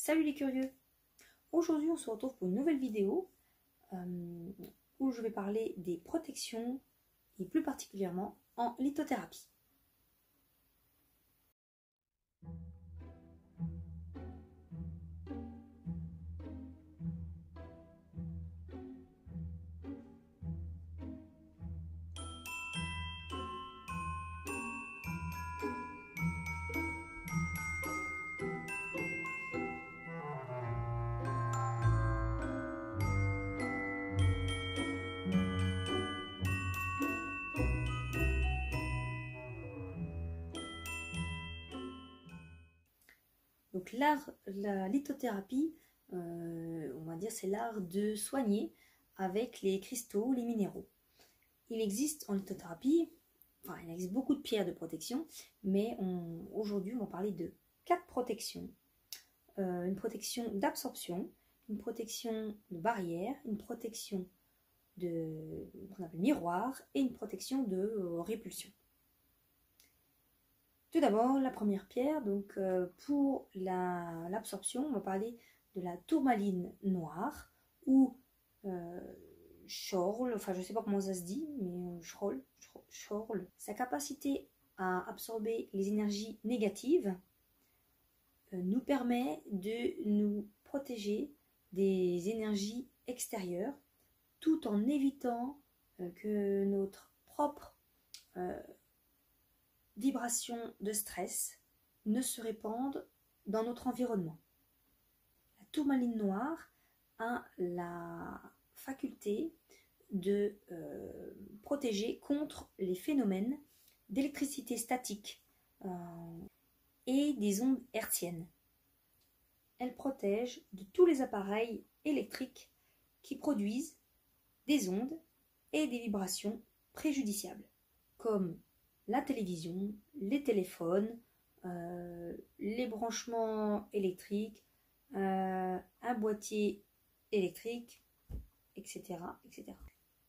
Salut les curieux! Aujourd'hui on se retrouve pour une nouvelle vidéo où je vais parler des protections et plus particulièrement en lithothérapie. Donc la lithothérapie, on va dire c'est l'art de soigner avec les cristaux, les minéraux. Il existe en lithothérapie, il existe beaucoup de pierres de protection, mais aujourd'hui on va parler de 4 protections. Une protection d'absorption, une protection de barrière, une protection qu'on appelle miroir et une protection de répulsion. Tout d'abord, la première pierre, donc pour l'absorption, on va parler de la tourmaline noire ou schorl, je ne sais pas comment ça se dit, mais schorl. Sa capacité à absorber les énergies négatives nous permet de nous protéger des énergies extérieures tout en évitant que notre propre vibration de stress ne se répandent dans notre environnement. La tourmaline noire a la faculté de protéger contre les phénomènes d'électricité statique et des ondes hertziennes. Elle protège de tous les appareils électriques qui produisent des ondes et des vibrations préjudiciables, comme la télévision, les téléphones, les branchements électriques, un boîtier électrique, etc., etc.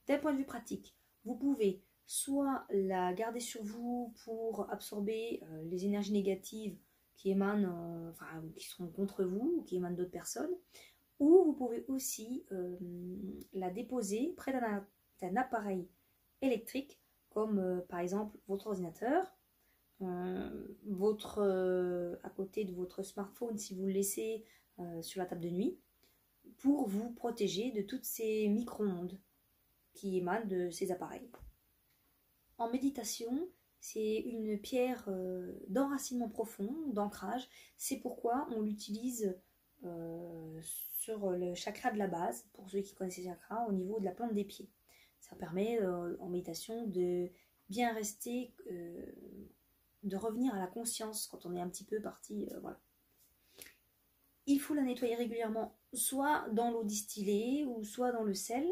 D'un point de vue pratique, vous pouvez soit la garder sur vous pour absorber les énergies négatives qui émanent, qui sont contre vous ou qui émanent d'autres personnes, ou vous pouvez aussi la déposer près d'un appareil électrique comme par exemple votre ordinateur, à côté de votre smartphone si vous le laissez sur la table de nuit, pour vous protéger de toutes ces micro-ondes qui émanent de ces appareils. En méditation, c'est une pierre d'enracinement profond, d'ancrage. C'est pourquoi on l'utilise sur le chakra de la base, pour ceux qui connaissent les chakras, au niveau de la plante des pieds. Ça permet en méditation de bien rester, de revenir à la conscience quand on est un petit peu parti. Voilà. Il faut la nettoyer régulièrement, soit dans l'eau distillée ou soit dans le sel,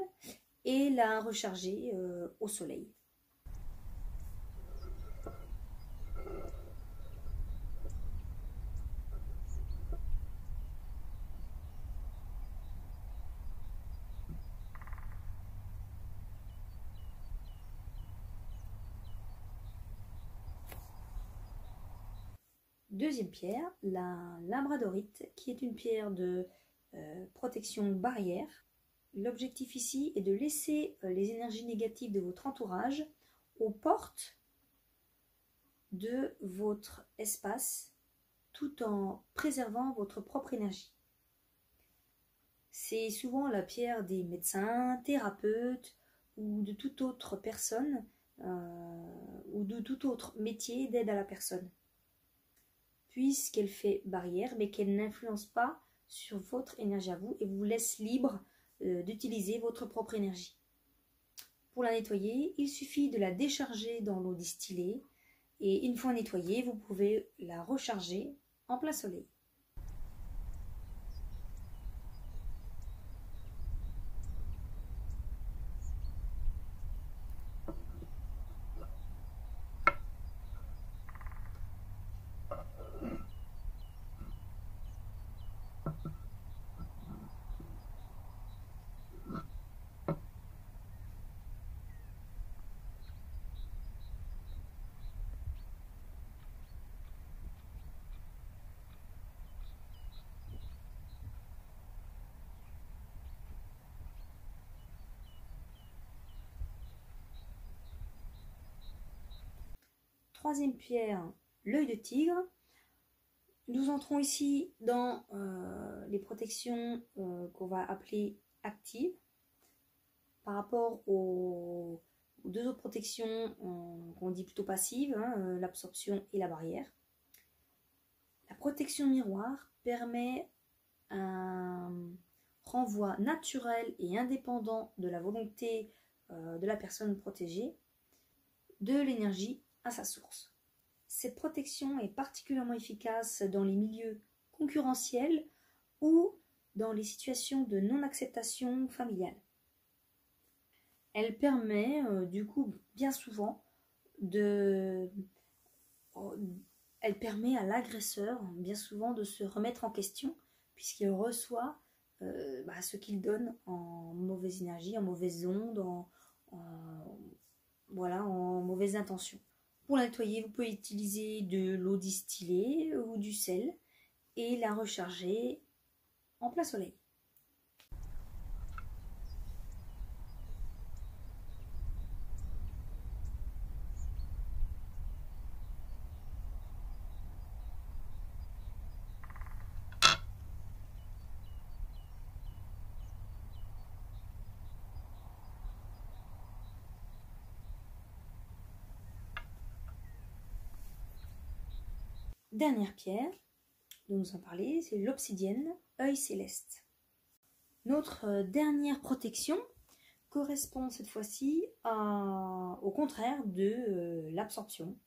et la recharger au soleil. Deuxième pierre, la labradorite, qui est une pierre de protection barrière. L'objectif ici est de laisser les énergies négatives de votre entourage aux portes de votre espace tout en préservant votre propre énergie. C'est souvent la pierre des médecins, thérapeutes ou de toute autre personne ou de tout autre métier d'aide à la personne, puisqu'elle fait barrière mais qu'elle n'influence pas sur votre énergie à vous et vous laisse libre d'utiliser votre propre énergie. Pour la nettoyer, il suffit de la décharger dans l'eau distillée et une fois nettoyée, vous pouvez la recharger en plein soleil. Troisième pierre, l'œil de tigre. Nous entrons ici dans les protections qu'on va appeler actives par rapport aux deux autres protections qu'on dit plutôt passives, hein, l'absorption et la barrière. La protection miroir permet un renvoi naturel et indépendant de la volonté de la personne protégée de l'énergie à sa source. Cette protection est particulièrement efficace dans les milieux concurrentiels ou dans les situations de non-acceptation familiale. Elle permet du coup bien souvent elle permet à l'agresseur bien souvent de se remettre en question puisqu'il reçoit ce qu'il donne en mauvaise énergie, en mauvaise onde, en mauvaise intention. Pour la nettoyer, vous pouvez utiliser de l'eau distillée ou du sel et la recharger en plein soleil. Dernière pierre dont nous allons parler, c'est l'obsidienne, œil céleste. Notre dernière protection correspond cette fois-ci au contraire de l'absorption.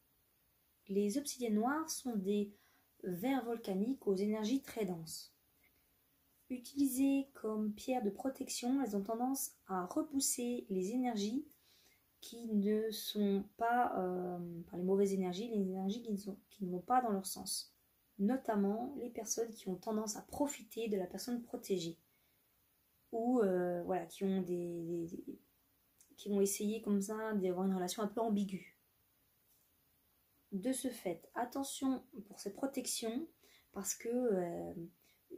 Les obsidiennes noires sont des vers volcaniques aux énergies très denses. Utilisées comme pierre de protection, elles ont tendance à repousser les énergies qui ne sont pas les mauvaises énergies, les énergies qui ne vont pas dans leur sens. Notamment les personnes qui ont tendance à profiter de la personne protégée ou qui vont essayer comme ça d'avoir une relation un peu ambiguë. De ce fait, attention pour cette protection parce que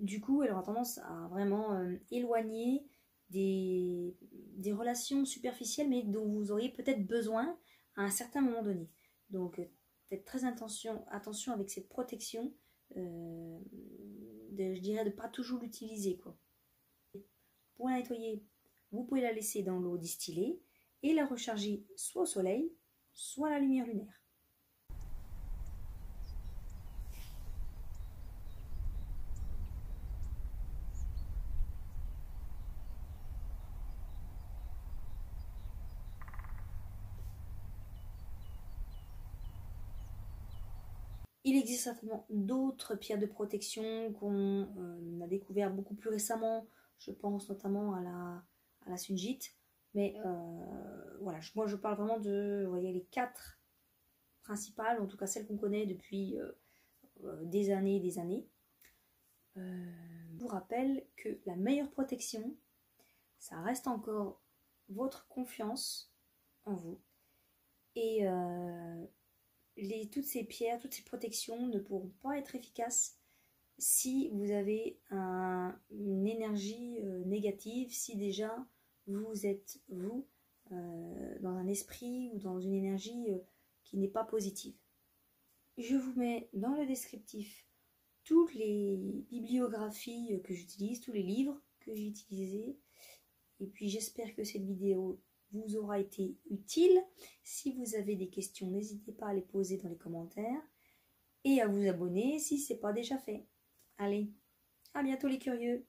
du coup elle aura tendance à vraiment éloigner des relations superficielles mais dont vous auriez peut-être besoin à un certain moment donné. Donc faites très attention avec cette protection, je dirais de ne pas toujours l'utiliser quoi. Pour la nettoyer, vous pouvez la laisser dans l'eau distillée et la recharger soit au soleil, soit à la lumière lunaire. Il existe certainement d'autres pierres de protection qu'on a découvert beaucoup plus récemment. Je pense notamment à la sungite. Mais voilà, moi je parle vraiment de, vous voyez, les 4 principales, en tout cas celles qu'on connaît depuis des années et des années. Je vous rappelle que la meilleure protection, ça reste encore votre confiance en vous. Et toutes ces pierres, toutes ces protections ne pourront pas être efficaces si vous avez une énergie négative, si déjà vous êtes, dans un esprit ou dans une énergie qui n'est pas positive. Je vous mets dans le descriptif toutes les bibliographies que j'utilise, tous les livres que j'ai utilisés. Et puis j'espère que cette vidéo vous aura été utile. Si vous avez des questions, n'hésitez pas à les poser dans les commentaires et à vous abonner si ce n'est pas déjà fait. Allez, à bientôt les curieux!